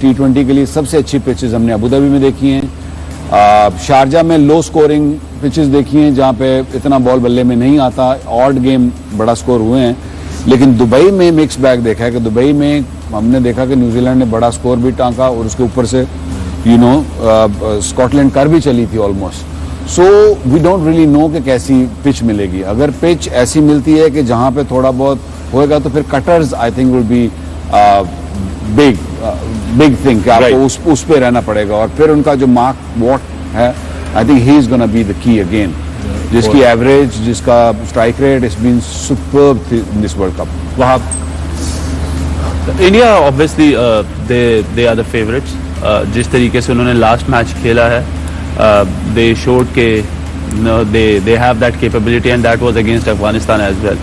T20 के लिए सबसे अच्छी पिचेस हमने अबू धाबी में देखी हैं, शारजा में लो स्कोरिंग पिचेस देखी हैं जहां पे इतना बॉल बल्ले में नहीं आता, ऑड गेम बड़ा स्कोर हुए हैं। लेकिन दुबई में मिक्स बैग देखा है कि दुबई में हमने देखा कि न्यूजीलैंड ने बड़ा स्कोर भी टांका और उसके ऊपर से स्कॉटलैंड कर भी चली थी almost. So we don't really know कि कैसी पिच मिलेगी। अगर पिच ऐसी मिलती है कि जहां पे थोड़ा बहुत होएगा तो फिर cutters I think will be big thing कि आपको उस पे रहना पड़ेगा। और फिर उनका जो मार्क वॉट है, I think he is gonna be the key again, जिसकी एवरेज, जिसका strike rate is been superb in this world cup. वहाँ India obviously they are the favourites. जिस तरीके से उन्होंने लास्ट मैच खेला है, दे शोड के they have that capability and that was against Afghanistan as well.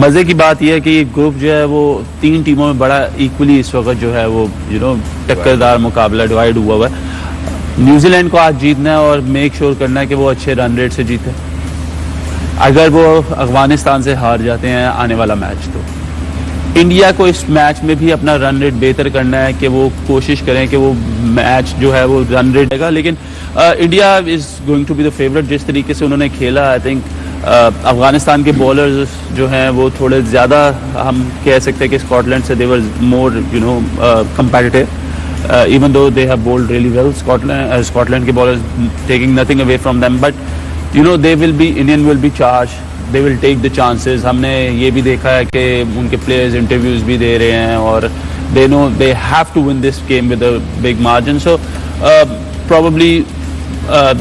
मजे की बात यह है कि ये ग्रुप जो है वो 3 टीमों में बड़ा इक्वली इस वक्त जो है वो टक्करदार मुकाबला डिवाइड हुआ है। न्यूजीलैंड को आज जीतना है और मेक श्योर करना है कि वो अच्छे रन रेट से जीते। अगर वो अफगानिस्तान से हार जाते हैं आने वाला मैच, तो इंडिया को इस मैच में भी अपना रन रेट बेहतर करना है कि वो कोशिश करें कि वो मैच जो है वो रन रेट रहेगा। लेकिन India is going to be the favourite. जिस तरीके से उन्होंने खेला, आई थिंक अफगानिस्तान के बॉलर्स जो हैं वो थोड़े ज़्यादा, हम कह सकते हैं कि स्कॉटलैंड से दे वर मोर competitive, even though they have bowled really well. Scotland के bowlers taking nothing away from them, but Indian will be charged. They will take the chances. हमने ये भी देखा है कि उनके players interviews भी दे रहे हैं और they know they have to win this game with a big margin. So probably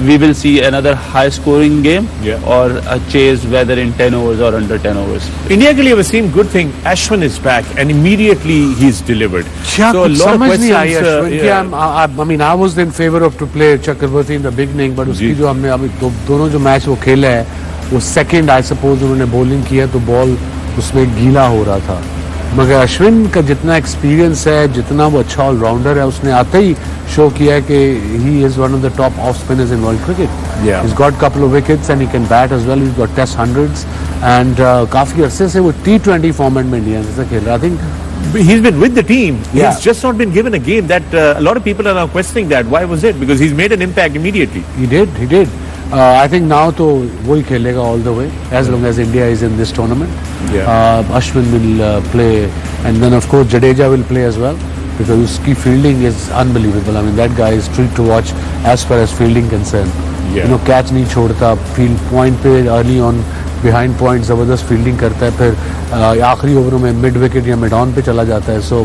we will see another high scoring game or a chase, whether in 10 overs or under 10 overs. India के लिए Wasim, good thing Ashwin is back and immediately he's delivered. So a lot of questions. I mean, I was in favor of to play Chakravarti in the beginning, but उसकी जो हमने अभी दोनों जो match वो खेला है, वो सेकंड आई सपोज उन्होंने बॉलिंग किया तो बॉल उसमें गीला हो रहा था। मगर अश्विन का जितना एक्सपीरियंस है, जितना वो अच्छा ऑलराउंडर है, उसने आते ही शो किया है कि he is one of the top of spinners in world cricket. He has got couple of wickets and he can bat as well. He has got test hundreds एंड काफी अरसे से वो T20 फॉर्मेट में India से खेल रहा। I think he's been with the team. He's just not been given a game. That a lot of people are now questioning that. Why was it? Because he's made an impact immediately. He did. I think now तो वही खेलेगा all the way as long as India is in this tournament. Ashwin will play, and then of course Jadeja will play as well because उसकी fielding is unbelievable. I mean that guy is treat to watch as far as fielding concerned. Catch नहीं छोड़ता, field point पे early on behind point जबरदस्त fielding करता है, फिर आखिरी ओवरों में mid wicket या mid on पे चला जाता है. So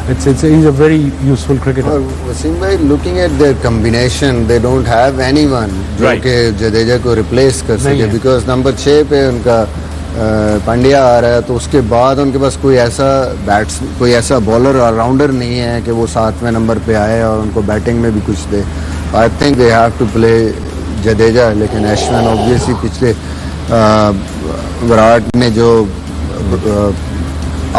he's a very useful cricketer. Wasim bhai, looking at their combination, they don't have anyone जो के जडेजा को replace कर सके because नंबर 6 पे उनका पांड्या आ रहा है, तो उसके बाद उनके पास कोई ऐसा बॉलर ऑलराउंडर नहीं है कि वो 7वें नंबर पे आए और उनको बैटिंग में भी कुछ दे. I think they have to play Jadeja. लेकिन अश्विन ऑब्वियसली पिछले विराट ने जो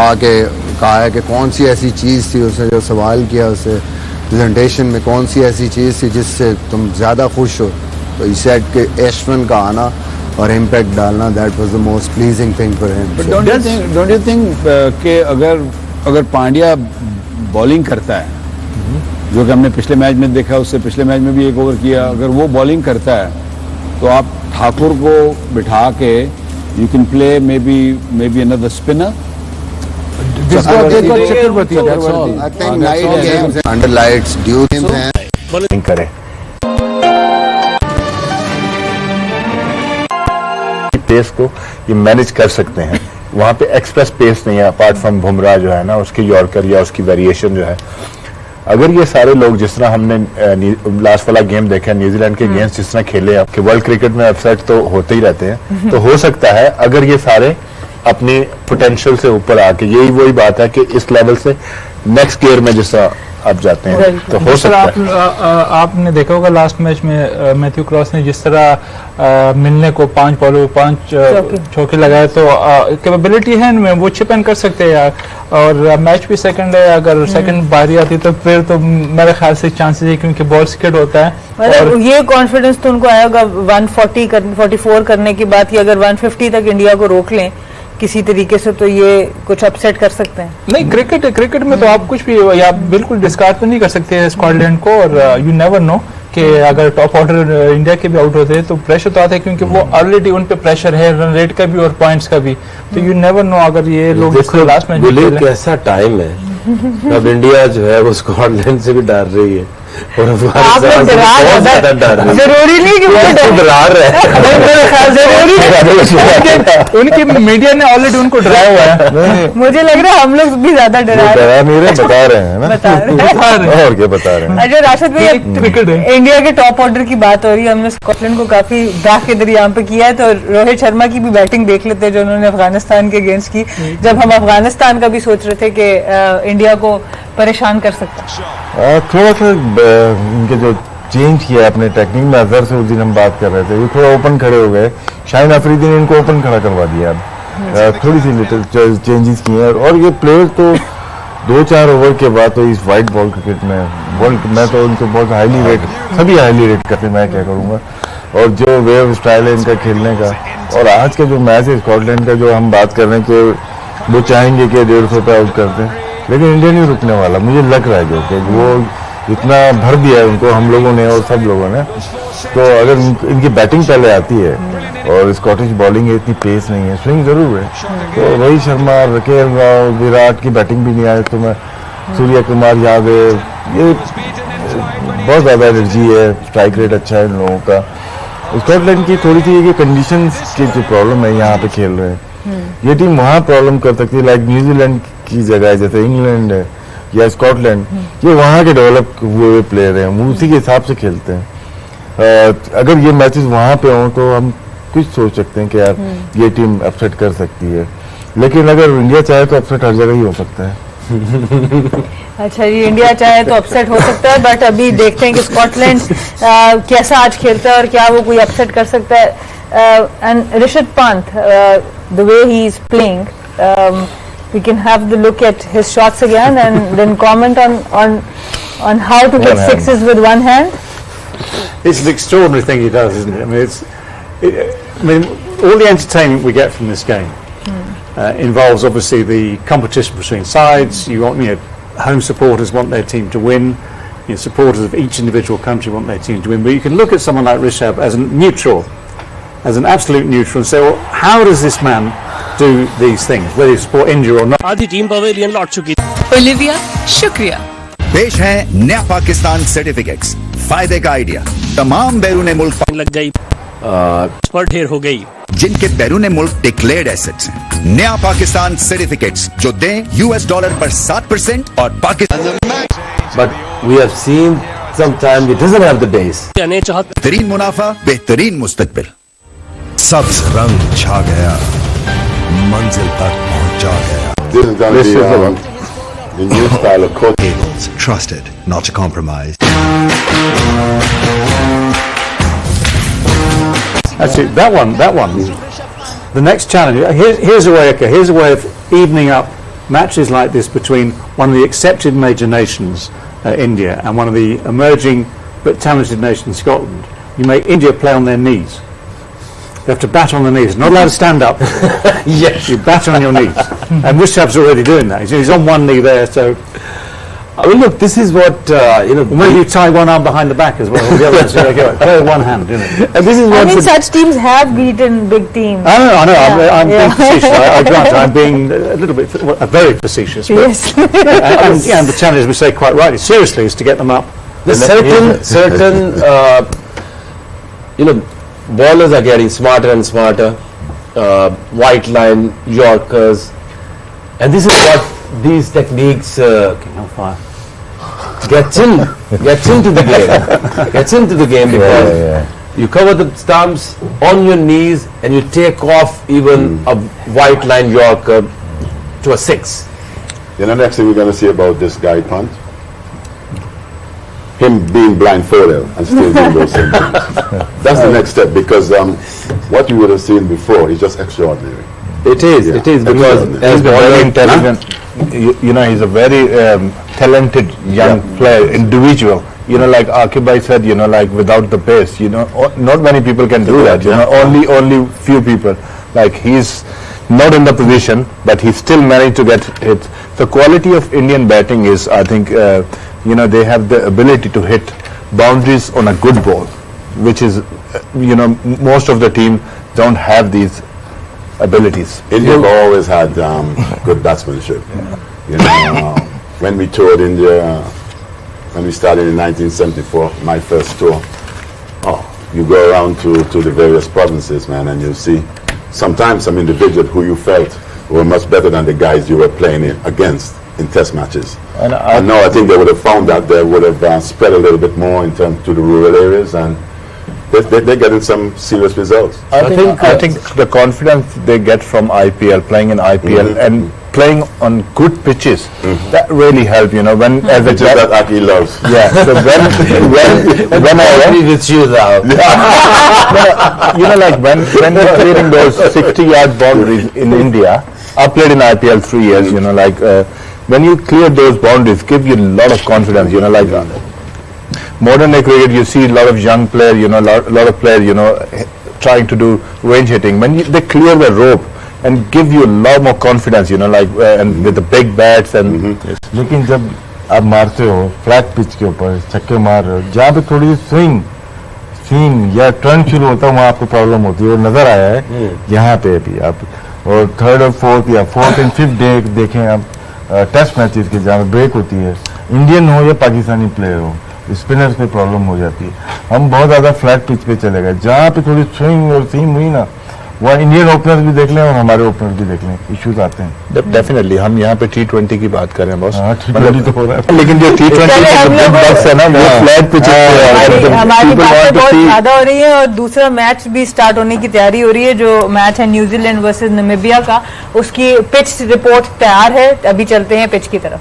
आके कहा है कि कौन सी ऐसी चीज़ थी, उसने जो सवाल किया उससे प्रेजेंटेशन में, कौन सी ऐसी चीज़ थी जिससे तुम ज़्यादा खुश हो, तो ही सेड कि अश्विन का आना और इम्पैक्ट डालना, that was the most pleasing thing for him. Don't you think कि अगर पांड्या बॉलिंग करता है, जो कि हमने पिछले मैच में देखा, उससे पिछले मैच में भी 1 ओवर किया, अगर वो बॉलिंग करता है तो आप ठाकुर को बिठा के you can play maybe another spinner. Chakravarthy under lights dew करें. पेस को ये मैनेज कर सकते हैं. वहाँ पे एक्सप्रेस पेस नहीं है अपार्ट फ्रॉम बुमराह जो है ना, उसके यॉर्कर या उसकी वेरिएशन जो है. अगर ये सारे लोग जिस तरह हमने लास्ट वाला गेम देखा न्यूजीलैंड के अगेंस्ट जिस तरह खेले, आपके वर्ल्ड क्रिकेट में अपसेट तो होते ही रहते हैं, तो हो सकता है अगर ये सारे अपनी पोटेंशियल से ऊपर आके, यही वही बात है कि इस लेवल से नेक्स्ट गियर में जिस तरह आप जाते हैं तो हो सकता है. आपने देखा होगा लास्ट मैच में मैथ्यू क्रॉस ने जिस तरह मिलने को 5 बॉलों 5 चौके लगाए, तो कैपेबिलिटी है इनमें, वो चिप इन कर सकते हैं यार. और मैच भी सेकंड है, अगर सेकंड बारी आती तो फिर तो मेरे ख्याल से चांसेस है, क्योंकि बॉल स्किड होता है. और ये कॉन्फिडेंस तो उनको आएगा 144 करने की बात, कि अगर 150 तक इंडिया को रोक लें किसी तरीके से, तो ये कुछ अपसेट कर सकते हैं? नहीं, क्रिकेट में तो आप कुछ भी या बिल्कुल डिस्कार्ड तो नहीं कर सकते स्कॉटलैंड को, और यू नेवर नो कि अगर टॉप ऑर्डर इंडिया के भी आउट होते हैं तो प्रेशर तो आता है, क्योंकि वो ऑलरेडी उन पे प्रेशर है रन रेट का भी और पॉइंट्स का भी, तो यू नेवर नो अगर ये लोग लास्ट में कैसा टाइम है अब इंडिया जो है वो स्कॉटलैंड से भी डर रही है और जरूरी नहीं कि उनके मीडिया ने ऑलरेडी उनको डराया हुआ है। मुझे लग रहा है हम लोग भी ज्यादा डरा नहीं रहे, बता रहे हैं ना, और क्या बता रहे हैं। अच्छा राशिद भाई, इंडिया के टॉप ऑर्डर की बात हो रही है, हमने स्कॉटलैंड को काफी दाग के दरिया पे किया है, तो रोहित शर्मा की भी बैटिंग देख लेते हैं जो उन्होंने अफगानिस्तान के अगेंस्ट की, जब हम अफगानिस्तान का भी सोच रहे थे कि इंडिया को परेशान कर सकता है। थोड़ा सा इनके जो चेंज किया अपने टेक्निक में, अजहर से उस दिन हम बात कर रहे थे, ये थोड़ा ओपन खड़े हो गए, शाहिन अफरीदी ने इनको ओपन खड़ा करवा दिया, थोड़ी सी लिटिल चेंजेस किए, और ये प्लेयर तो 2-4 ओवर के बाद तो इस वाइट बॉल क्रिकेट में वर्ल्ड, मैं तो उनको बहुत हाईली रेट, सभी हाईली रेट करते, मैं क्या करूँगा, और जो वेव स्टाइल है इनका खेलने का, और आज का जो मैच है स्कॉटलैंड का, जो हम बात कर रहे हैं कि वो चाहेंगे कि 150 पे आउट करते हैं, लेकिन इंडिया नहीं रुकने वाला, मुझे लग रहा है जो कि वो इतना भर दिया है उनको, हम लोगों ने और सब लोगों ने, तो अगर इनकी बैटिंग पहले आती है और स्कॉटिश बॉलिंग है, इतनी पेस नहीं है, स्विंग जरूर है, तो रोहित शर्मा, केएल राहुल, विराट की बैटिंग भी नहीं आए, तो मैं सूर्य कुमार यादव, ये बहुत ज़्यादा एनर्जी है, स्ट्राइक रेट अच्छा है इन लोगों का। स्कॉटलैंड की थोड़ी सी ये कंडीशंस की जो प्रॉब्लम है, यहाँ पे खेल रहे हैं, ये टीम वहाँ प्रॉब्लम कर सकती है, लाइक न्यूजीलैंड की जगह जैसे इंग्लैंड है या स्कॉटलैंड, ये वहाँ के डेवलप हुए प्लेयर हैं, वो उसी के हिसाब से खेलते हैं। अगर ये मैचेस वहाँ पे हों तो हम कुछ सोच सकते हैं कि यार ये टीम अपसेट कर सकती है, लेकिन अगर इंडिया चाहे तो अपसेट हर जगह ही हो सकता है। अच्छा जी, इंडिया चाहे तो अपसेट हो सकता है, बट अभी देखते हैं कि स्कॉटलैंड कैसा आज खेलता है और क्या वो कोई अपसेट कर सकता है। And Rishabh Pant, the way he is playing, we can have the look at his shots again and then comment on how to hit sixes with one hand. It's an extraordinary thing he does, isn't it? I mean, all the entertainment we get from this game involves obviously the competition between sides. Home supporters want their team to win. Supporters of each individual country want their team to win. But you can look at someone like Rishabh as a neutral, as an absolute neutral, and say, well, how does this man do these things, whether you support India or not? आधी team pavilion लौट चुकी। Olivia, शुक्रिया। पेश है नया Pakistan certificates, फायदे का idea, तमाम बैरून मुल्क लग गई, पर ढेर हो गई, जिनके बैरून मुल्क डिक्लेयर्ड एसेट्स हैं। नया पाकिस्तान सर्टिफिकेट्स जो दें $US पर 7% और Pakistan, but we have seen sometimes it doesn't have the base. बेहतरीन मुनाफा, बेहतरीन मुस्तकबिल, सब्ज रंग छा गया, मंजिल तक पहुंचा गया। This is going to be the new style of coaching. Trusted, not to compromise. That's it. That one. The next challenge. Here's a way of evening up matches like this between one of the accepted major nations, India, and one of the emerging but talented nations, Scotland. You make India play on their knees. They have to bat on their knees. Not allowed to stand up. Yes. You bat on your knees. And Rishabh's already doing that. He's on one knee there, so... I mean, look, this is what, maybe you tie one arm behind the back as well. The other, so play with one hand, And this is what... I mean, such teams have beaten big teams. I know. I'm being facetious. I grant I'm being a little bit, very facetious. But, Yes. and the challenge, we say quite rightly, seriously, is to get them up. The certain bowlers are getting smarter and smarter, white line, Yorkers, and this is what these techniques gets into the game because you cover the stumps on your knees and you take off even a white line Yorker to a 6. Next thing we're going to see about this guy Punt, him being blindfolded and still doing those things. That's the next step, because what you would have seen before is just extraordinary. It is because he's very intelligent. He's a very talented young player, individual. Like Akib said, like without the pace, not many people can do that. Only few people. Like he's not in the position, but he still managed to get hit. The quality of Indian batting is, I think, they have the ability to hit boundaries on a good ball, which is, most of the team don't have these abilities. India have always had good batsmanship. When we toured India, when we started in 1974, my first tour, you go around to the various provinces, man, and you see sometimes some individuals who you felt were much better than the guys you were playing against in test matches. And I think they would have found that they would have spread a little bit more in terms to the rural areas, and they're getting some serious results. I think the confidence they get from IPL, playing in IPL, and playing on good pitches, that really helped. When as a that Aki loves. Yeah. So when I agree with you now. Like when you're clearing those 60-yard boundaries in India, I played in IPL 3 years. When you clear those boundaries, give you a lot of confidence. Modern day cricket, you see a lot of young players, a lot of players, trying to do range hitting. When they clear the rope and give you a lot more confidence, and with the big bats and. लेकिन जब आप मारते हो flat pitch के ऊपर छक्के मार रहे हो, जहाँ पे थोड़ी स्विंग या टर्न शुरू होता है, वहाँ आपको प्रॉब्लम होती है. और नजर आया है यहाँ पे भी आप, और थर्ड और फोर्थ या फोर्थ एंड फिफ्थ डे देखें आप टेस्ट मैचेस के जहाँ ब्रेक होती है, इंडियन हो या पाकिस्तानी प्लेयर हो, स्पिनर्स में प्रॉब्लम हो जाती है. हम बहुत ज़्यादा फ्लैट पिच पे चले गए, जहाँ पे थोड़ी स्विंग और सीम हुई ना, वहाँ इंडियन ओपनर्स भी देख लें और हमारे ओपनर्स भी देख लें, इश्यूज आते हैं. डेफिनेटली हम यहाँ पे T20 की बात कर रहे हैं बॉस. T20 तो हो रहा है, लेकिन जो T20 है ना, वो फ्लैट पिच हमारी बातें बहुत ज्यादा हो रही है. और दूसरा मैच भी स्टार्ट होने की तैयारी हो रही है, जो मैच है न्यूजीलैंड वर्सेस नामीबिया का. उसकी पिच रिपोर्ट तैयार है, अभी चलते हैं पिच की तरफ.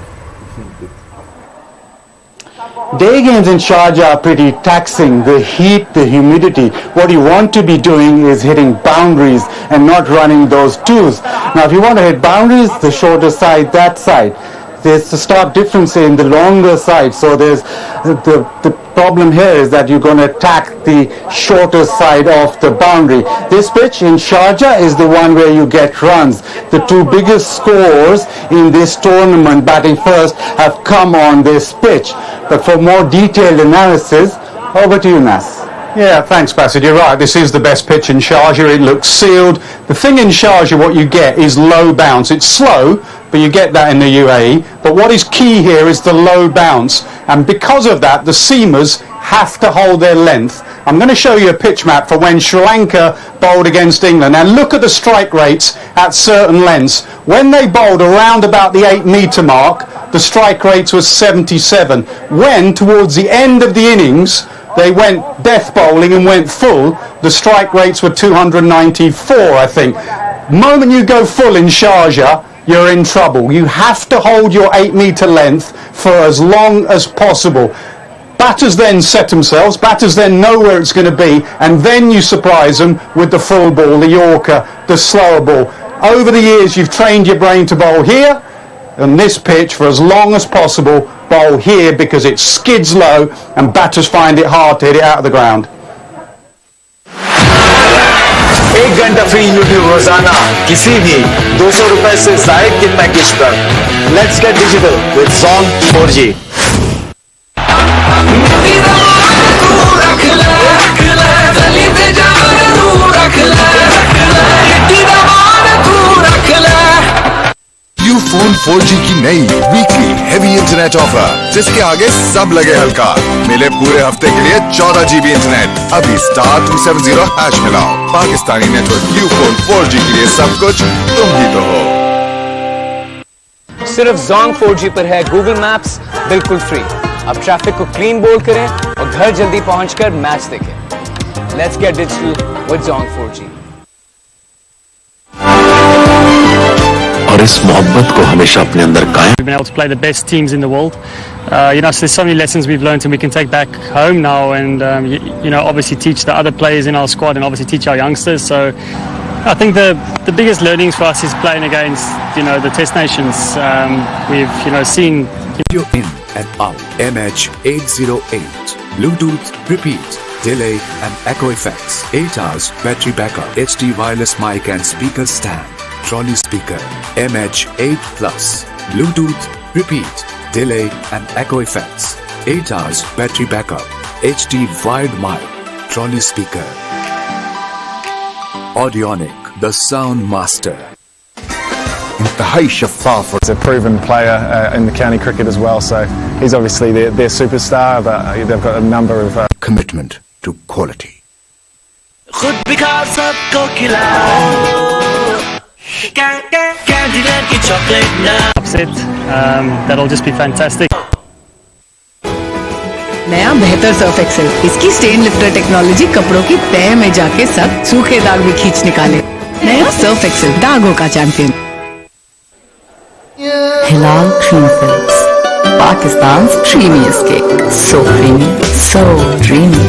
Day games in Sharjah are pretty taxing. The heat, the humidity. What you want to be doing is hitting boundaries and not running those twos. Now, if you want to hit boundaries, the shorter side, that side. There's a stark difference in the longer side. So there's the problem here is that you're going to attack the shorter side of the boundary. This pitch in Sharjah is the one where you get runs. The two biggest scores in this tournament, batting first, have come on this pitch. But for more detailed analysis, over to you, Nas. Yeah, thanks, Bassett. You're right. This is the best pitch in Sharjah. It looks sealed. The thing in Sharjah, what you get is low bounce. It's slow, but you get that in the UAE. But what is key here is the low bounce. And because of that, the seamers have to hold their length. I'm going to show you a pitch map for when Sri Lanka bowled against England. Now look at the strike rates at certain lengths. When they bowled around about the 8-metre mark, the strike rates was 77. When, towards the end of the innings, they went death bowling and went full, the strike rates were 294, I think. The moment you go full in Sharjah, you're in trouble. You have to hold your 8-metre length for as long as possible. Batters then set themselves, batters then know where it's going to be, and then you surprise them with the full ball, the Yorker, the slower ball. Over the years, you've trained your brain to bowl here, on this pitch, for as long as possible, bowl here because it skids low and batters find it hard to hit it out of the ground. 1 घंटा free YouTube रोजाना किसी भी 200 रुपए से जायद के package पर. Let's get digital with Zong 4G. Phone 4G की नई वीकली हेवी इंटरनेट ऑफर, जिसके आगे सब लगे हल्का. मिले पूरे हफ्ते के लिए 14 GB इंटरनेट. अभी *270# मिलाओ. Pakistani network you phone 4G के लिए सब कुछ तुम ही तो हो. सिर्फ Zong 4G पर है गूगल मैप्स बिल्कुल फ्री. अब ट्रैफिक को क्लीन बोल करें और घर जल्दी पहुंचकर मैच देखें. Let's get digital with Zong 4G. और इस मोहब्बत को हमेशा अपने अंदर कायम. We've been able to play the best teams in the world. So there's so many lessons we've learned and we can take back home now and, obviously teach the other players in our squad and obviously teach our youngsters. So I think the biggest learnings for us is playing against, the test nations. We've, seen... You're in and out. MH808. Bluetooth, repeat, delay and echo effects. 8 hours battery backup. HD wireless mic and speaker stand. trolley speaker, MH8 Plus, Bluetooth, repeat, delay and echo effects, 8 hours battery backup, HD wide mic, trolley speaker. Audionic, the sound master. इंतहाई शफ़ाफ़. He's a proven player in the county cricket as well, so he's obviously their superstar, but they've got a number of commitment to quality. खुद भी खाओ सबको खिलाओ Candyland की chocolate ना. Upset, that'll just be fantastic. नया बेहतर Surf Excel, इसकी स्टेन लिफ्टर टेक्नोलॉजी कपड़ों की तह में जाके सब सूखे दाग भी खींच निकाले. नया सर्फ एक्सेल, दागों का champion. Hilal Cream Films, Pakistan's creamiest cake. So creamy, so dreamy.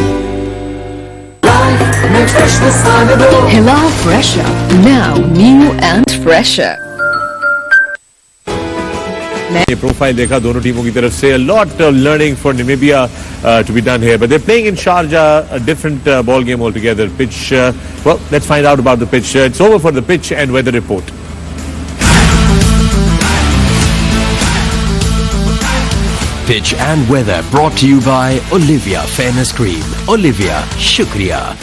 Hilal Fresher, now new and fresher. ये प्रोफाइल देखा दोनों टीमों की तरफ से. A lot of learning for Namibia to be done here, but they're playing in Sharjah, a different ball game altogether. Pitch, well, let's find out about the pitch. It's over for the pitch and weather report. Pitch and weather brought to you by Olivia Fairness Cream. Olivia, shukriya.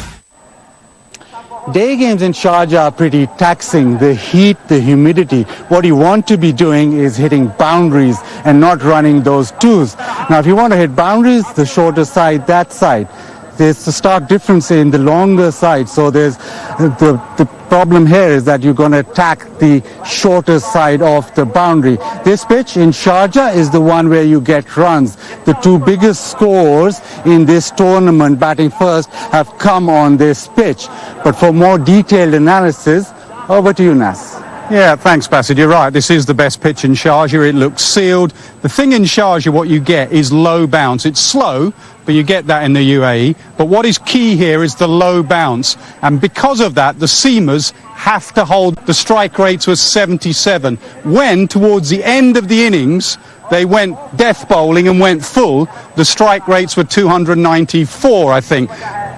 Day games in Sharjah are pretty taxing. The heat, the humidity. What you want to be doing is hitting boundaries and not running those twos. Now, if you want to hit boundaries, the shorter side, that side. There's a stark difference in the longer side. So there's the problem here is that you're going to attack the shorter side of the boundary. This pitch in Sharjah is the one where you get runs. The two biggest scores in this tournament, batting first, have come on this pitch. But for more detailed analysis, over to you, Nas. Yeah, thanks, Bassett. You're right. This is the best pitch in Sharjah. It looks sealed. The thing in Sharjah, what you get is low bounce. It's slow, but you get that in the UAE. But what is key here is the low bounce. And because of that, the seamers have to hold. The strike rates was 77. When, towards the end of the innings, they went death bowling and went full, the strike rates were 294, I think.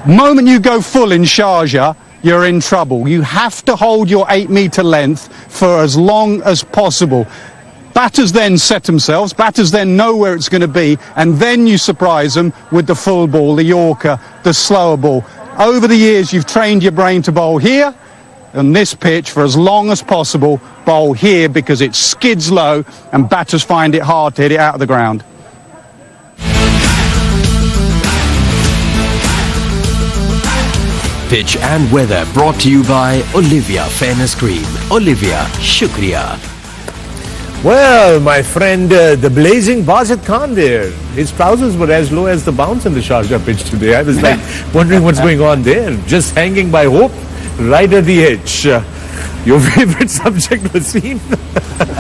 Moment you go full in Sharjah, you're in trouble. You have to hold your 8-metre length for as long as possible. Batters then set themselves, batters then know where it's going to be, and then you surprise them with the full ball, the Yorker, the slower ball. Over the years, you've trained your brain to bowl here, on this pitch, for as long as possible, bowl here because it skids low and batters find it hard to hit it out of the ground. Pitch and weather brought to you by Olivia Fairness Cream. Olivia, shukriya. Well, my friend, the blazing Basit Khan there. His trousers were as low as the bounce in the Sharjah pitch today. I was like wondering what's going on there. Just hanging by hope, right at the edge. Your favorite subject, Wasim?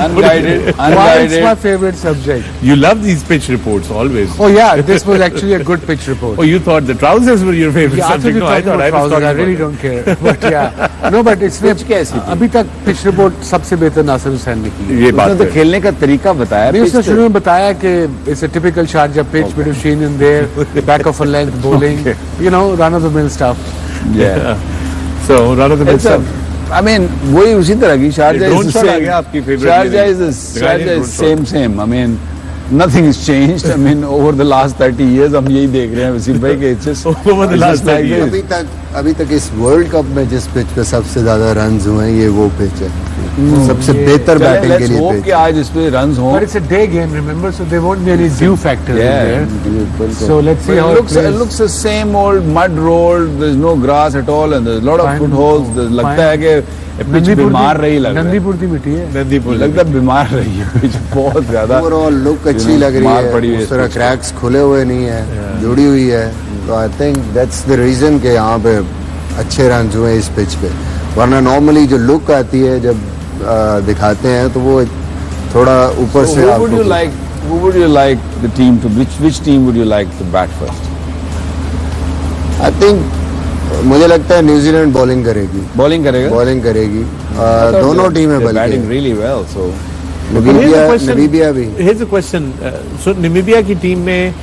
Unguided. Why it's my favorite subject? You love these pitch reports always. Oh yeah, this was actually a good pitch report. Oh, you thought the trousers were your favorite Yeah, subject? No, I thought I really don't care. But yeah, no, but it's अभी तक pitch report सबसे बेहतर नासिर हुसैन ने की. ये बात तो खेलने का तरीका बताया. नहीं, उसने शुरू में बताया कि it's a typical Sharjah pitch, bit of sheen in there, back of a length bowling, you know, run of the mill stuff. Yeah. So run of the mill stuff. I mean, वही उसी तरह की Sharjah is the same. आपकी favorite Sharjah is same. I mean, nothing has changed. I mean, over the last 30 years हम यही देख रहे हैं वसीम भाई के it's just over the last 30 years. अभी तक इस वर्ल्ड कप में जिस पिच पे सबसे ज्यादा रन्स हुए हैं ये वो पिच है. सबसे बेहतर बैटिंग के लिए पिच. कि आज इस पे रन्स हों. But it's a day game, remember, so there won't be any dew factor in there. So let's see how it plays. It looks the same old mud road. There's no grass at all, and there's a lot of footholds. लगता है कि pitch बीमार रही लग रहा है. नंदीपुर की मिट्टी है. नंदीपुर लगता है बीमार रही है पिच बहुत ज्यादा. ओवरऑल लुक अच्छी लग रही है. उस तरह क्रैक्स खुले हुए नहीं है, जुड़ी हुई है. तो I think that's the reason कि यहाँ पे अच्छे रन हुए इस पिच पे. वरना नॉर्मली जो लुक आती है जब दिखाते हैं तो वो थोड़ा ऊपर से. Who would you like the team to? Which team would you like to bat first? I think मुझे लगता है न्यूजीलैंड बॉलिंग करेगी. बॉलिंग करेगी. दोनों टीमें batting really well. So Namibia भी. Here's a question. So Namibia की टीम में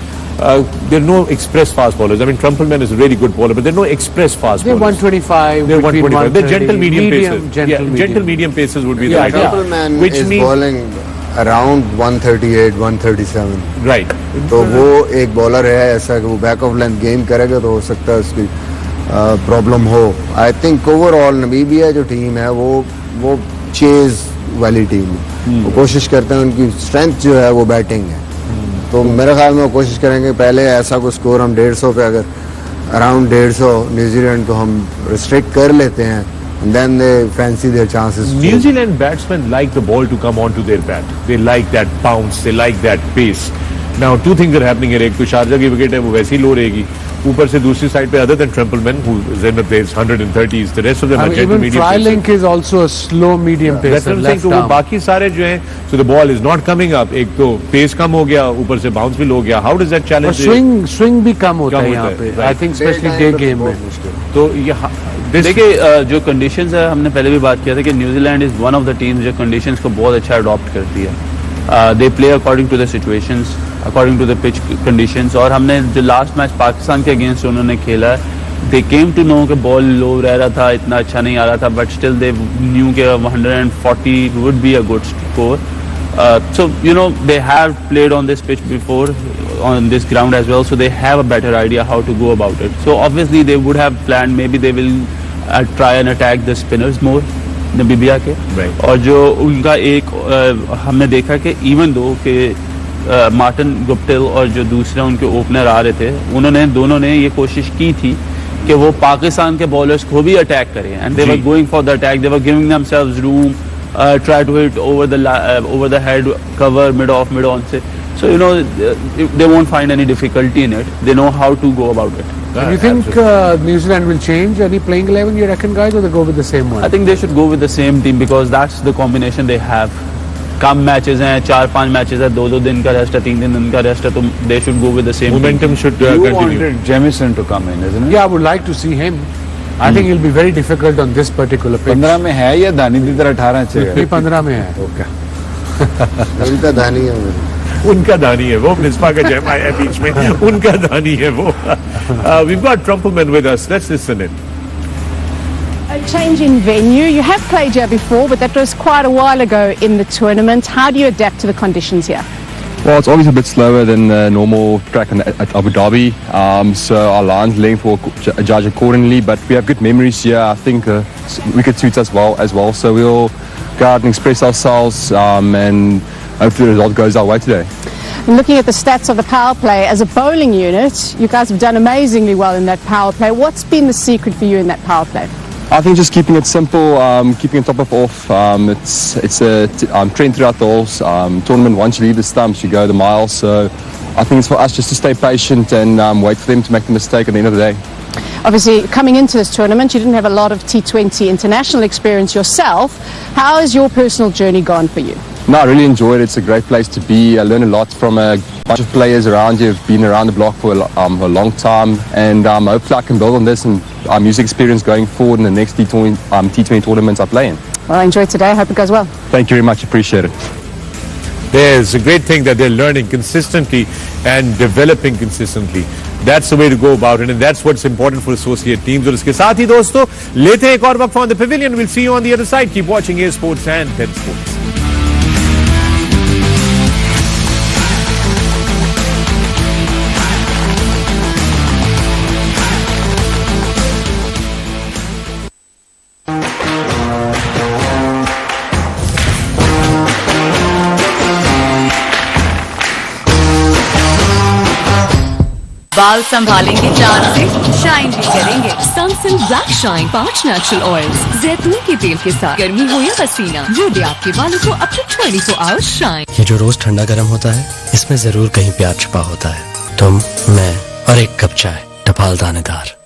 there are no express fast bowlers. I mean, Trumpleman is a really good bowler, but there are no express fast They're bowlers. 125. They're 125. They're gentle medium paces. Gentle medium paces would be the idea. Trumpleman is bowling around 138, 137. Right. तो वो एक bowler है ऐसा कि वो back of length game करेगा तो हो सकता है उसकी प्रॉब्लम हो. आई थिंक ओवरऑल नमीबिया जो टीम है वो चेज वाली टीम है. वो कोशिश करते हैं, उनकी स्ट्रेंथ जो है वो बैटिंग है. तो मेरे ख्याल में वो कोशिश करेंगे पहले ऐसा कोई स्कोर हम 150 पे अगर अराउंड 150 न्यूजीलैंड को हम रिस्ट्रिक्ट कर लेते हैं. And then they fancy their chances. New Zealand batsmen like the ball to come onto their bat. They like that bounce. They like that pace. Now, two things are happening here. एक तो Sharjah की wicket है वो वैसे ही लो रहेगी. ऊपर से दूसरी साइड पे other than Trumpleman who is in the place 130s, the rest of them are gentle medium. Even Tariq is also a slow medium pacer. That's what I'm saying. तो वो बाकी सारे जो हैं, so the ball is not coming up. एक तो pace कम हो गया, ऊपर से bounce भी लो हो गया. How does that challenge? और swing भी कम होता है यहाँ पे. I think especially day game में. तो ये देखिए जो कंडीशंस है, हमने पहले भी बात किया था कि New Zealand is one of the teams जो कंडीशंस को बहुत अच्छा अडॉप्ट करती है. They play according to the situations, according to the pitch conditions. और हमने जो लास्ट मैच पाकिस्तान के अगेंस्ट उन्होंने खेला है, दे केम टू नो कि बॉल लो रह रहा था, इतना अच्छा नहीं आ रहा था, बट स्टिल दे न्यू के 140 would be a good score. So you know they have played on this pitch before, on this ground as well, so they have a better idea how to go about it. So obviously they would have planned, maybe they will try and attack the spinners more, Namibia के. और जो उनका एक हमने देखा कि even though कि Martin Guptill और जो दूसरे उनके ओपनर आ रहे थे, दोनों ने ये कोशिश की थी कि वो पाकिस्तान के बॉलर्स को भी अटैक करें. And they were going for the attack, they were giving themselves room, try to hit over the head, cover mid on से. So you know they won't find any difficulty in it. They know how to go about it. Do you think New Zealand will change any playing 11, you reckon, guys, or they go with the same one? I think they should go with the same team because that's the combination they have. Come matches हैं, 4-5 matches है, 2-2 दिन का rest है, 3 दिन का rest है, तो they should go with the same momentum team. should continue. You wanted Jamieson to come in, isn't it? Yeah, I would like to see him. I think it'll be very difficult on this particular pitch. 15 में है या दानी की तरह 18 चाहिए? नहीं, 15 में है. Okay. उनका दानी है. उनका दानी है वो, मिसबा का जमा है बीच में, उनका दानी है वो. We've got Trumpleman with us. Let's listen in. A change in venue. You have played here before, but that was quite a while ago in the tournament. How do you adapt to the conditions here? Well, it's always a bit slower than the normal track at Abu Dhabi, so our lines length will judge accordingly, but we have good memories here. I think wicket suits us well as well, so we'll go out and express ourselves and hopefully the result goes our way today. Looking at the stats of the power play, as a bowling unit, you guys have done amazingly well in that power play. What's been the secret for you in that power play? I think just keeping it simple, keeping it top of off. It's a trend throughout the whole tournament. Once you leave the stumps, you go the mile. So I think it's for us just to stay patient and wait for them to make the mistake at the end of the day. Obviously, coming into this tournament, you didn't have a lot of T20 international experience yourself. How has your personal journey gone for you? No, I really enjoyed it. It's a great place to be. I learned a lot from a bunch of players around you who've been around the block for a long time, and hopefully I can build on this and use experience going forward in the next T20 tournaments I play in. Well, enjoy today. Hope it goes well. Thank you very much. Appreciate it. There's a great thing that they're learning consistently and developing consistently. That's the way to go about it, and that's what's important for associate teams. और इसके साथ ही दोस्तों लेते हैं एक और वक्त on the pavilion. We'll see you on the other side. Keep watching A Sports and Ten Sports. बाल संभालेंगे चांद से, शाइन भी करेंगे। Sunsilk black shine 5 natural oils जैतून के तेल के साथ, गर्मी हो या पसीना, वो दे आपके बालों को अप टू 24 आवर्स शाइन। ये जो रोज ठंडा गर्म होता है, इसमें जरूर कहीं प्यार छुपा होता है। तुम, मैं और एक कप चाय, टपाल दानेदार।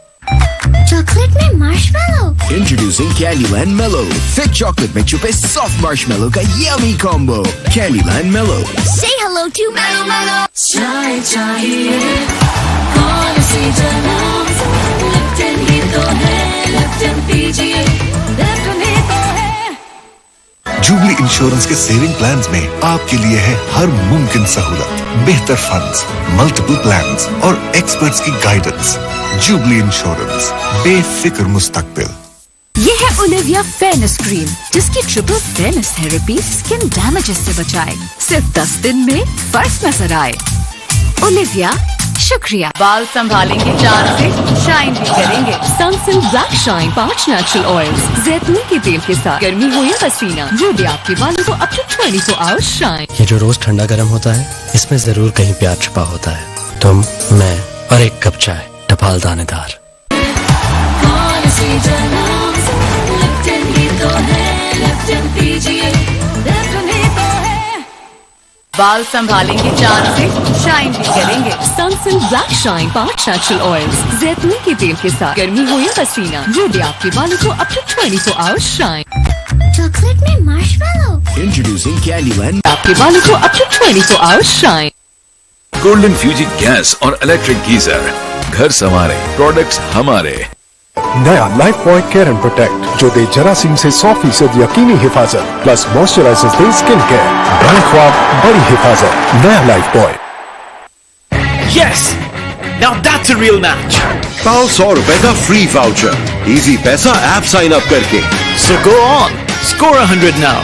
चॉकलेट में marshmallow. Introducing Candyland Mellow, thick chocolate में छुपे soft marshmallow का yummy combo. Candyland Mellow. Say hello to Mellow Mellow. चाय चाहिए, कौन सी जनाब, लिप्टन ही तो है, लिप्टन पीजिए, लिप्टन ही तो है। जुबली इंश्योरेंस के सेविंग प्लान्स में आपके लिए है हर मुमकिन सहूलत, बेहतर फंड्स, मल्टीपल प्लान्स और एक्सपर्ट्स की गाइडेंस। जुबली इंश्योरेंस, बेफिक्र मुस्तकबिल। ये है ओलिविया फेयरनेस क्रीम, जिसकी triple fairness therapy skin damages से बचाए, सिर्फ 10 दिन में फर्क नजर आए। ओलिविया, शुक्रिया। बाल संभालेंगे जान से, शाइन भी करेंगे। Sunsilk black shine 5 natural oils, जैतून के तेल के साथ। गर्मी हो या पसीना, ये दे आपके बालों को अप टू 24 आवर्स शाइन। ये जो रोज ठंडा गर्म होता है, इसमें जरूर कहीं प्यार छुपा होता है। तुम, मैं और एक कप चाय, टपाल दानेदार। कौन सी जनाब लिप्टन ही तो है, लिप्टन पीजिए, लिप्टन ही तो है। बाल संभालेंगे जान से, शाइन भी करेंगे। Sunsilk black shine 5 natural oils, जैतून के तेल के साथ। गर्मी हो या पसीना, ये दे आपके बालों को up to 24 hours shine. Chocolate में मार्शमेलो। Introducing Candyland. आपके बालों को up to 24 hours shine. Golden Fuji gas और इलेक्ट्रिक गीजर, घर संवारे, प्रोडक्ट्स हमारे। नया Lifebuoy care and protect, जो दे जरासीम से 100% यकीनी हिफाजत, प्लस मॉइस्चराइजर्स दे स्किन केयर, बड़ा ख्वाब बड़ी हिफाजत। नया Lifebuoy. Yes! Now that's a real match. पाओ 100 रुपए का फ्री वाउचर, इजी पैसा ऐप साइन अप करके। So go on, score 100 now.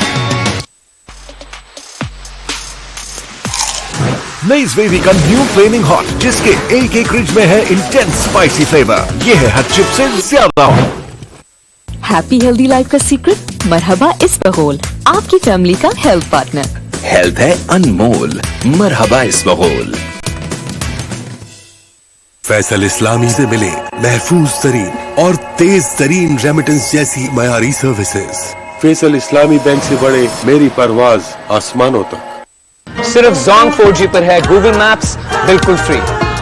नई स्वेवी का न्यू फ्लेमिंग हॉट, जिसके एक एक रिज में है इंटेंस स्पाइसी फ्लेवर। ये है हर चिप से ज्यादा हॉट। हैप्पी हेल्दी लाइफ का सीक्रेट, मरहबा इसबगोल, आपकी फैमिली का हेल्थ पार्टनर। हेल्थ है अनमोल, मरहबा इसबगोल। फैसल इस्लामी से मिले महफूज तरीन और तेज तरीन रेमिटेंस जैसी मयारी सर्विसेज। फैसल इस्लामी बैंक से बड़े मेरी परवाज आसमानों तक। सिर्फ जोंग 4G पर है गूगल मैप्स बिल्कुल फ्री।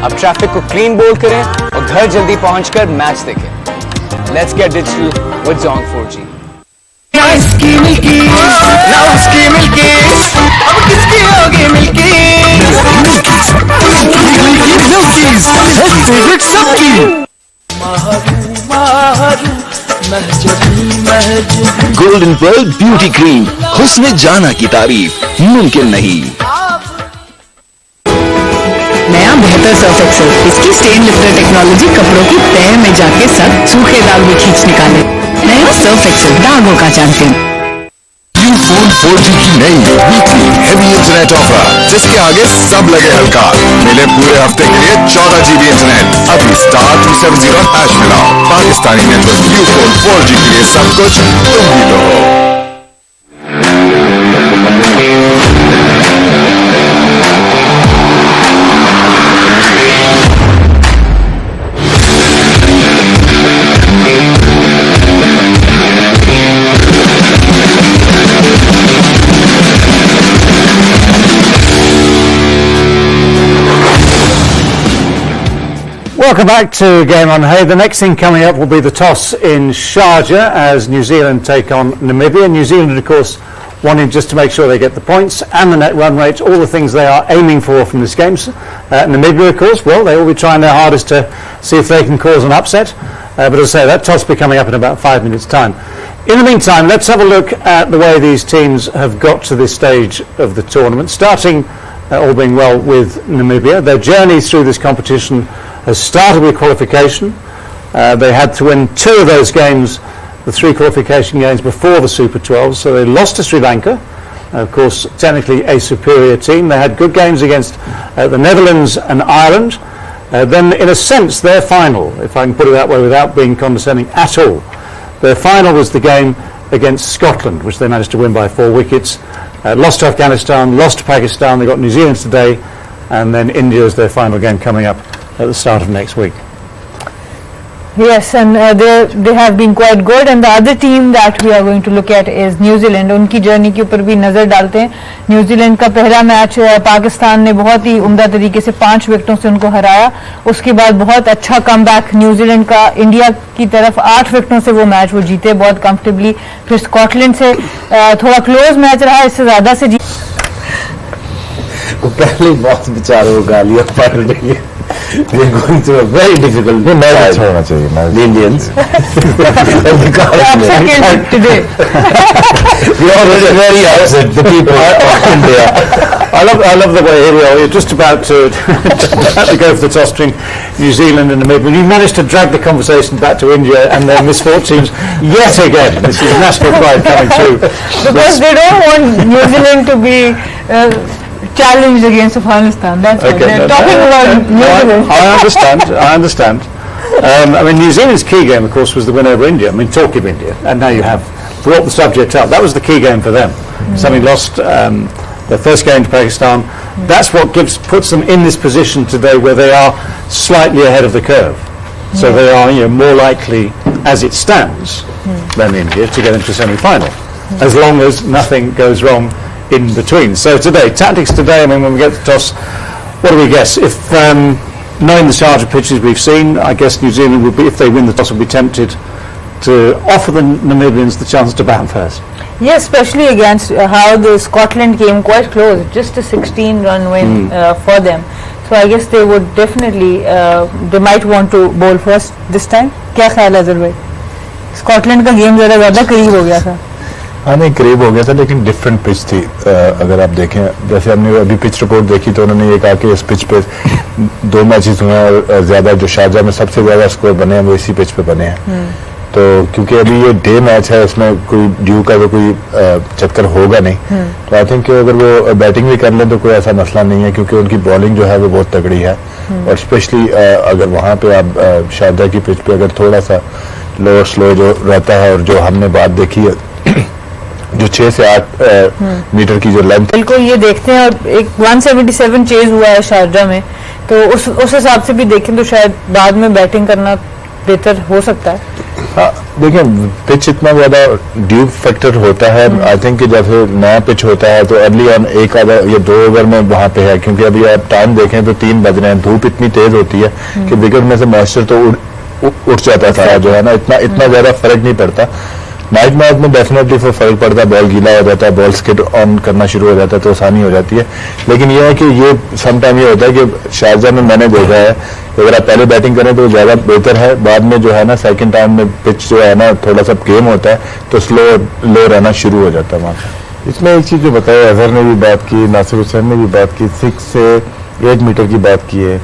अब ट्रैफिक को क्लीन बोल करें और घर जल्दी पहुंचकर मैच देखें। Let's get digital with Jong 4G। इसकी मिल्की, ना उसकी मिल्की, अब किसकी होगी मिल्की? मिल्कीज़, फेवरेट सबकी। गोल्डन पर्ल ब्यूटी क्रीम, हुस्न जाना की तारीफ मुमकिन नहीं। नया बेहतर सर्फ एक्सेल, इसकी स्टेन लिफ्टर टेक्नोलॉजी कपड़ों की तह में जाके सब सूखे दाग भी खींच निकाले। नया सर्फ एक्सेल, दागों का चैंपियन। फोन 4G की नई वीकली हेवी इंटरनेट ऑफर, जिसके आगे सब लगे हल्का। मिले पूरे हफ्ते के लिए 14 GB इंटरनेट। अभी *270# मिलाओ। Pakistani network new phone 4G के लिए सब कुछ तुम ही तो हो। Welcome back to Game On Hay. The next thing coming up will be the toss in Sharjah as New Zealand take on Namibia. New Zealand, of course, wanting just to make sure they get the points and the net run rate, all the things they are aiming for from this game. Namibia, of course, well, they will be trying their hardest to see if they can cause an upset. But as I say, that toss will be coming up in about 5 minutes' time. In the meantime, let's have a look at the way these teams have got to this stage of the tournament, starting, all being well, with Namibia. Their journey through this competition has started with qualification. They had to win 2 of those games, the 3 qualification games before the Super 12, so they lost to Sri Lanka, of course technically a superior team. They had good games against the Netherlands and Ireland. Then in a sense their final, if I can put it that way without being condescending at all, their final was the game against Scotland, which they managed to win by 4 wickets. Lost to Afghanistan, lost to Pakistan, they got New Zealand today, and then India is their final game coming up at the start of next week. Yes, and they have been quite good. And the other team that we are going to look at is New Zealand. उनकी journey के ऊपर भी नज़र डालते हैं. New Zealand का पहला match Pakistan ने बहुत ही उम्दा तरीके से 5 विकेटों से उनको हराया. उसके बाद बहुत अच्छा कमबैक न्यूजीलैंड का इंडिया की तरफ 8 विकेटों से वो मैच वो जीते बहुत कंफर्टेबली. फिर स्कॉटलैंड से थोड़ा क्लोज मैच रहा, इससे ज्यादा से वो पहले बहुत बेचारे वो गालियां पड़ रही है We are going through a very difficult time. The Indians. today. We are already very upset, the people of India. I love the way here we are. You're just about to go for the toss between New Zealand and Namibia. You managed to drag the conversation back to India and their misfortunes yet again. This is national pride coming through. Because they don't want New Zealand to be challenged against Afghanistan. That's why they're talking about New Zealand. I understand. I mean, New Zealand's key game, of course, was the win over India. I mean, talk of India, and now you have brought the subject up. That was the key game for them. Having lost their first game to Pakistan, that's what puts them in this position today, where they are slightly ahead of the curve. So they are, more likely, as it stands, than India to get into semi-final, as long as nothing goes wrong in between. So today, tactics today. I mean, when we get to the toss, what do we guess? If knowing the Sharjah pitches we've seen, I guess New Zealand would be, if they win the toss, will be tempted to offer the Namibians the chance to bat first. Yes, especially against how the Scotland came quite close, just a 16-run win for them. So I guess they would definitely, they might want to bowl first this time. क्या ख्याल है अजहर भाई? Scotland का game ज़्यादा करीब हो गया था. हाँ नहीं करीब हो गया था, लेकिन डिफरेंट पिच थी. अगर आप देखें, जैसे हमने अभी पिच रिपोर्ट देखी तो उन्होंने ये कहा कि इस पिच पे 2 मैचेस हुए हैं और ज़्यादा जो शारजा में सबसे ज़्यादा स्कोर बने हैं वो इसी पिच पे बने हैं. तो क्योंकि अभी ये डे मैच है, इसमें कोई ड्यू का तो कोई चक्कर होगा नहीं, तो आई थिंक अगर वो बैटिंग भी कर लें तो कोई ऐसा मसला नहीं है, क्योंकि उनकी बॉलिंग जो है वो बहुत तगड़ी है. और स्पेशली अगर वहाँ पे आप शारजा की पिच पे अगर थोड़ा सा लो स्लो जो रहता है, और जो हमने बात देखी है जो 6 से 8 मीटर की जो लेंथ, बिल्कुल ये देखते हैं. और एक 177 चेज हुआ है शारजा में, तो उस हिसाब से भी देखें तो शायद बाद में बैटिंग करना बेहतर हो सकता है. हाँ देखिए, पिच इतना ज्यादा ड्यू फैक्टर होता है. आई थिंक कि जैसे नया पिच होता है तो अर्ली ऑन एक आधा या 2 ओवर में वहाँ पे है, क्योंकि अभी आप टाइम देखें तो 3 बज रहे हैं, धूप इतनी तेज होती है कि विकेट में से मॉइस्चर तो उठ जाता था, जो है ना, इतना ज्यादा फर्क नहीं पड़ता. नाइट मैच में डेफिनेटली फर्क पड़ता है, बॉल गीला हो जाता है, बॉल स्किड ऑन करना शुरू हो जाता है तो आसानी हो जाती है. लेकिन यह है कि ये समटाइम ये होता है कि शारजा में मैंने देखा है कि अगर आप पहले बैटिंग करें तो ज़्यादा बेहतर है, बाद में जो है ना सेकंड टाइम में पिच जो है ना थोड़ा सा गेम होता है तो लो रहना शुरू हो जाता है वहाँ. इसमें एक चीज़ जो बताया, अजहर ने भी बात की, नासिर हुसैन ने भी बात की, 6 से 8 मीटर की बात की है,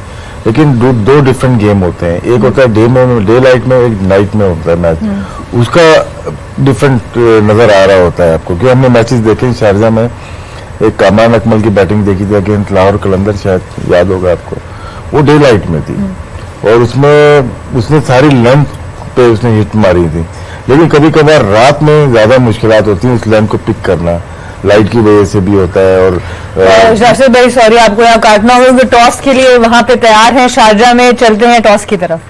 लेकिन दो डिफरेंट गेम होते हैं. एक होता है डे लाइट में, एक नाइट में होता है मैच. उसका डिफरेंट नजर आ रहा होता है आपको, क्योंकि हमने मैचेस देखे शारजा में. एक कामरान अकमल की बैटिंग देखी थी अगेंस्ट लाहौर कलंदर, शायद याद होगा आपको, वो डे लाइट में थी और उसमें उसने सारी लेंथ पे उसने हिट मारी थी. लेकिन कभी कभार रात में ज्यादा मुश्किलात होती हैं उस लेंथ को पिक करना, लाइट की वजह से भी होता है. और राशिद भाई सॉरी आपको यहाँ काटना होगा, टॉस के लिए वहाँ पे तैयार हैं शारजा में, चलते हैं टॉस की तरफ.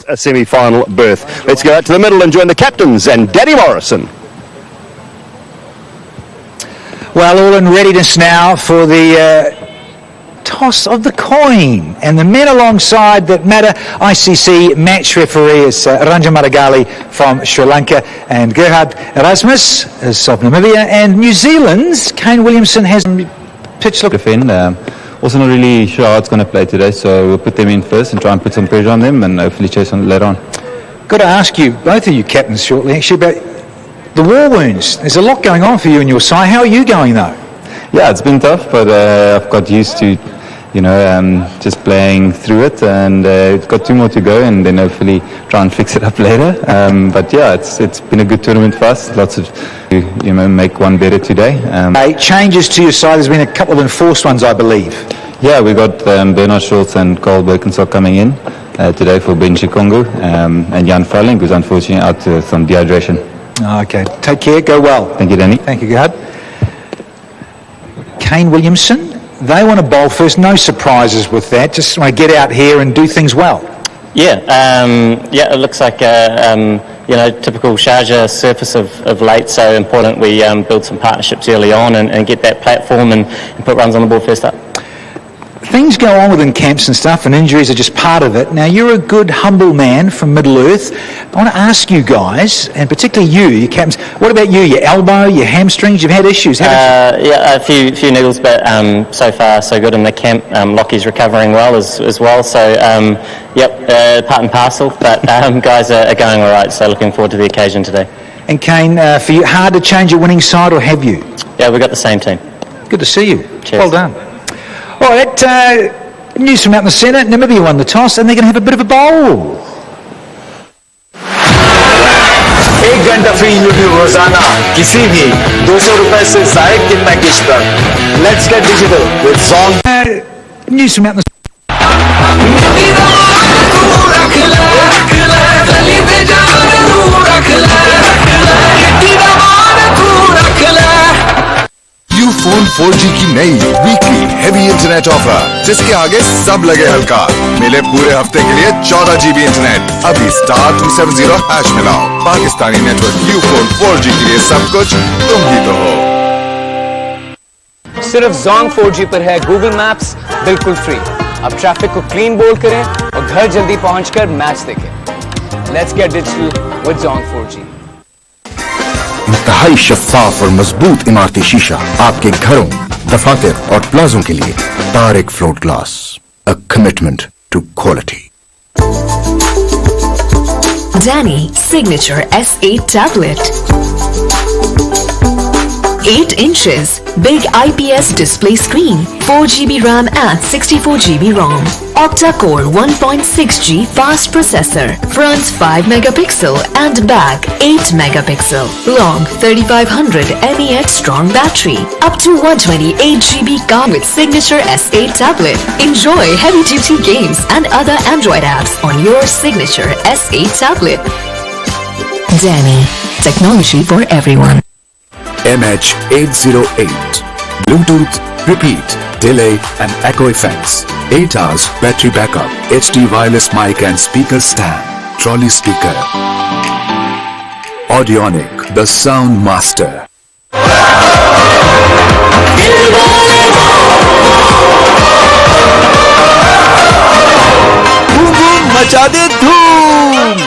A semi-final berth. Let's go out to the middle and join the captains and Daddy Morrison. Well, all in readiness now for the toss of the coin, and the men alongside that matter. ICC match referee is Ranjan Maragali from Sri Lanka, and Gerhard Erasmus is of Namibia, and New Zealand's Kane Williamson has pitch look. Defend. Also not really sure how it's going to play today, so we'll put them in first and try and put some pressure on them and hopefully chase on later on. Got to ask you, both of you captains, shortly actually, about the war wounds. There's a lot going on for you and your side. How are you going though? Yeah, it's been tough, but I've got used to, just playing through it, and it's got 2 more to go, and then hopefully try and fix it up later. But yeah, it's been a good tournament for us. Lots of, make one better today. Changes to your side. There's been a couple of enforced ones, I believe. Yeah, we got Bernard Schultz and Carl Birkenstock coming in today for Benji Kongo, and Jan Farling, who's unfortunately out to some dehydration. Okay, take care. Go well. Thank you, Danny. Thank you, Gerhard. Kane Williamson. They want to bowl first. No surprises with that. Just want to get out here and do things well. Yeah, it looks like typical Sharjah surface of late. So important we build some partnerships early on and get that platform and put runs on the board first up. things go on within camps and stuff, and injuries are just part of it. Now, you're a good, humble man from Middle Earth. I want to ask you guys, and particularly you, your captains, what about you? Your elbow, your hamstrings, you've had issues, haven't you? Yeah, a few niggles, but so far so good in the camp. Lockie's recovering well as well, so yep, part and parcel, but guys are going all right, so looking forward to the occasion today. And Kane, for you, hard to change a winning side, or have you? Yeah, we've got the same team. Good to see you. Cheers. Well done. All right, news from out in the centre. Namibia won the toss, and they're going to have a bit of a bowl. 1 घंटा free YouTube रोजाना किसी भी 200 रुपए से जायद के package पर let's get digital with song news from out in the Ufone 4G की नई वीकली हेवी इंटरनेट ऑफर, जिसके आगे सब लगे हल्का। मिले पूरे हफ्ते के लिए 14 GB इंटरनेट। अभी *270 हैश मिलाओ। पाकिस्तानी नेटवर्क यूफोन 4G के लिए सब कुछ तुम ही तो हो। सिर्फ जोंग 4G पर है गूगल मैप्स बिल्कुल फ्री। अब ट्रैफिक को क्लीन बोल्ड करें और घर जल्दी पहुंचकर मैच देखें। Let's get digital with Jong 4G। इंतहाई शफ़ाफ और मजबूत इमारती शीशा आपके घरों, दफातर और प्लाजों के लिए Tariq float glass, a commitment to quality. Danny Signature S8 tablet. 8 inches, big IPS display screen, 4 GB RAM and 64 GB ROM. Octa-core 1.6G fast processor, front 5 megapixel and back 8 megapixel. Long 3500 mAh strong battery. Up to 128 GB car with Signature S8 tablet. Enjoy heavy-duty games and other Android apps on your Signature S8 tablet. Danny, technology for everyone. MH808 Bluetooth, repeat, delay and echo effects, 8 hours battery backup, HD wireless mic and speaker stand, trolley speaker. Audionic, the sound master. धूम धूम मचा दे धूम।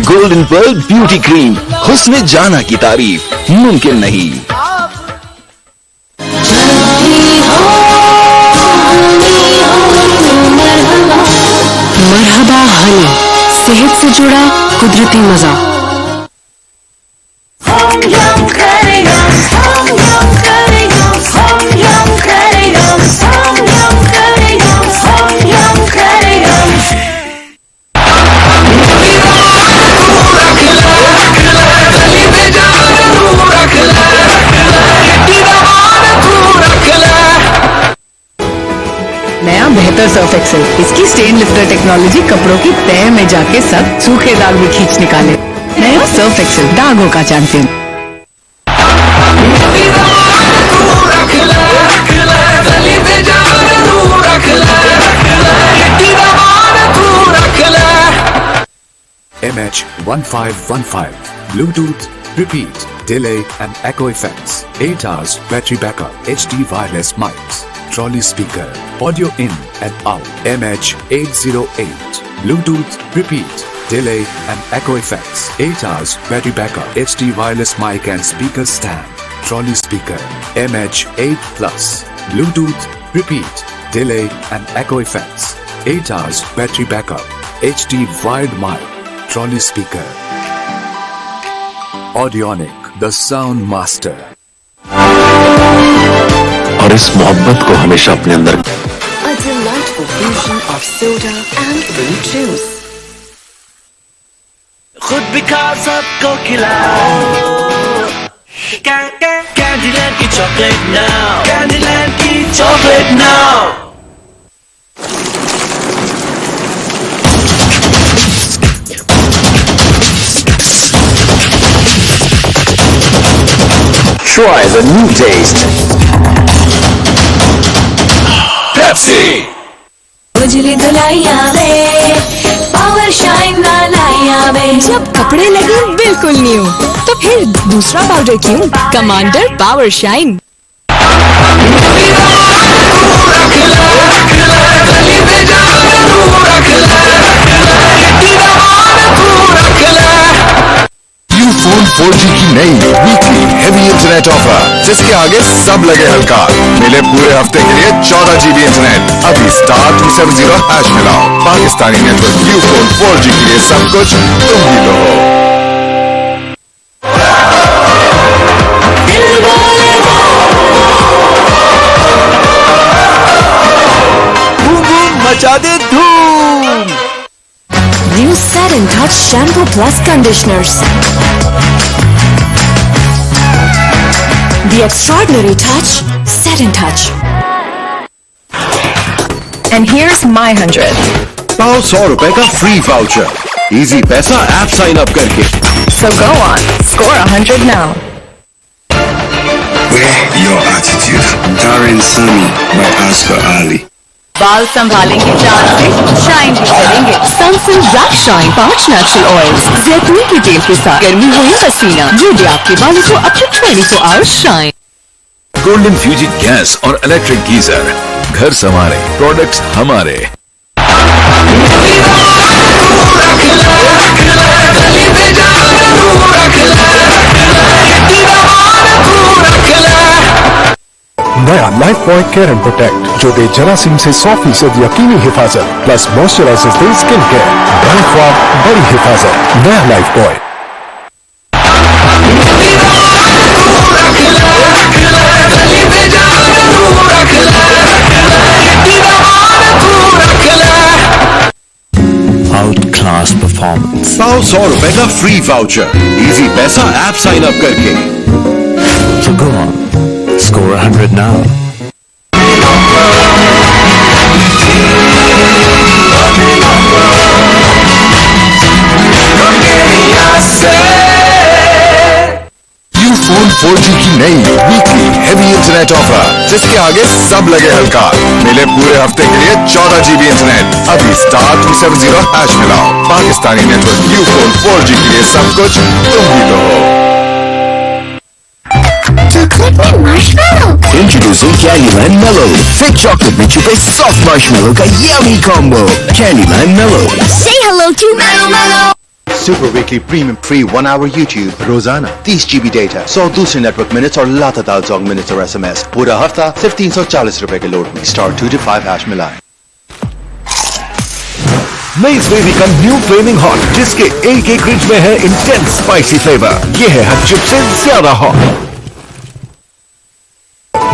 Golden world beauty cream, हुस्न जाना की तारीफ मुमकिन नहीं। मरहबा हनी, सेहत से जुड़ा कुदरती मजा। नया बेहतर सर्फ एक्सेल, इसकी स्टेन लिफ्टर टेक्नोलॉजी कपड़ों की तह में जाके सब सूखे दाग भी खींच निकाले। नया सर्फ एक्सेल, दागों का champion. MH1515 Bluetooth, repeat, delay and echo effects, 8 hours battery backup, HD wireless mics, trolley speaker, audio in and out. MH808 Bluetooth, repeat, delay and echo effects, 8 hours battery backup, HD wireless mic and speaker stand, trolley speaker. MH8 Plus Bluetooth, repeat, delay and echo effects, 8 hours battery backup, HD wired mic, trolley speaker. Audionic, the sound master. और इस मोहब्बत को हमेशा अपने अंदर। A delightful fusion of soda and fruit juice. खुद भी खा सबको खिलाओ। कैंडीलैंड की चॉकलेट नाउ, कैंडीलैंड की chocolate now. Try the new taste. Pepsi. उजली धुलाइया वे, पावर शाइन ना लाइया वे, जब कपड़े लगे बिल्कुल न्यू, तो फिर दूसरा पाउडर क्यों? Commander power shine. Phone 4G की नई वीकली हेवी इंटरनेट ऑफर, जिसके आगे सब लगे हल्का। मिले पूरे हफ्ते के लिए 14 GB इंटरनेट। अभी *270# मिलाओ। Pakistani network you phone 4G के लिए सब कुछ तुम ही लो। बूम बूम मचा दे धूम। New Set and Touch Shampoo Plus Conditioners. The extraordinary touch, Set and Touch. And here's my 100. पाओ 100 रुपए का फ्री वाउचर इजी पैसा ऐप साइन अप करके। So go on, score 100 now. Wear your attitude. Darren Sami by Aslam O Alikum. बाल संभालेंगे जान से, shine भी करेंगे। Sunsilk black shine 5 natural oils जैतून के तेल के साथ। गर्मी हो या पसीना, ये दे आपके बालों को up to 24 hours shine. Golden fusion gas और इलेक्ट्रिक गीजर, घर संवारे, प्रोडक्ट्स हमारे। नया Lifebuoy care and protect जो दे जरासीम से 100% यकीनी हिफाजत प्लस मॉइस्चराइजर्स दे स्किन केयर। बड़ी ख्वाब बड़ी हिफाजत, नया लाइफ बॉय। Outclass performance. पाओ 100 रुपए का फ्री वाउचर इजी पैसा ऐप साइन अप करके। So go on, score 100 now. Phone 4G की नई वीकली हेवी इंटरनेट ऑफर, जिसके आगे सब लगे हल्का। मिले पूरे हफ्ते के लिए 14 GB इंटरनेट। अभी *270# मिलाओ। Pakistani network you phone 4G के लिए सब कुछ तुम ही लो। Introducing Candyland Mellow. Thick chocolate में छुपे soft marshmallow का yummy combo. Candyland Mellow. Say hello to Mellow Mellow. Super weekly premium free 1 hour YouTube रोजाना 30 GB डेटा, 100 दूसरे नेटवर्क मिनट्स और लातादार जोंग मिनट्स और SMS। पूरा हफ्ता सिर्फ 340 रुपए के लोड में *225# मिलाएं। नई स्वेवी का न्यू फ्लेमिंग हॉट, जिसके एक एक रिज में है इंटेंस स्पाइसी फ्लेवर। ये है हर चिप से ज्यादा हॉट।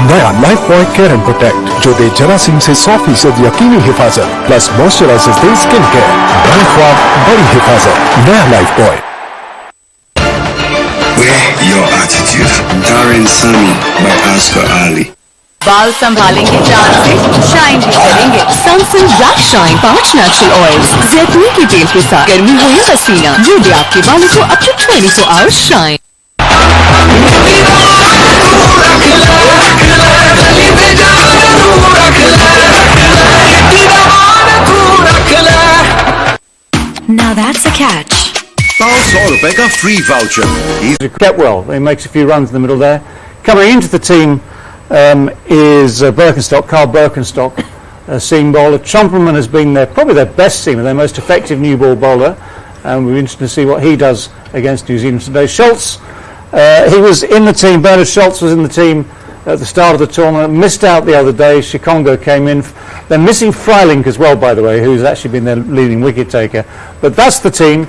नया Lifebuoy care and protect जो दे जरासीम से 100% यकीनी हिफाजत प्लस मॉइस्चराइजर्स दे स्किन केयर। बड़ी ख्वाब बड़ी हिफाजत, नया life boy. Wear your attitude. Darren Sami by Aslam O Alikum. बाल संभालेंगे जान से, शाइन भी करेंगे। Sunsilk black shine 5 natural oils जैतून के तेल के साथ। गर्मी हो या पसीना, ये दे आपके बालों को up to 24 hours shine. Now that's a catch. पाओ 100 रुपए का free voucher. Kept well. He makes a few runs in the middle there. Coming into the team is Birkenstock, Carl Birkenstock, seam bowler. Trumperman has been probably their best seamer, their most effective new ball bowler, and we're interested to see what he does against New Zealand today. Schultz, he was in the team. Bernard Schultz was in the team at the start of the tournament, missed out the other day. Shikongo came in. They're missing Freilink as well, by the way, who's actually been their leading wicket taker. But that's the team.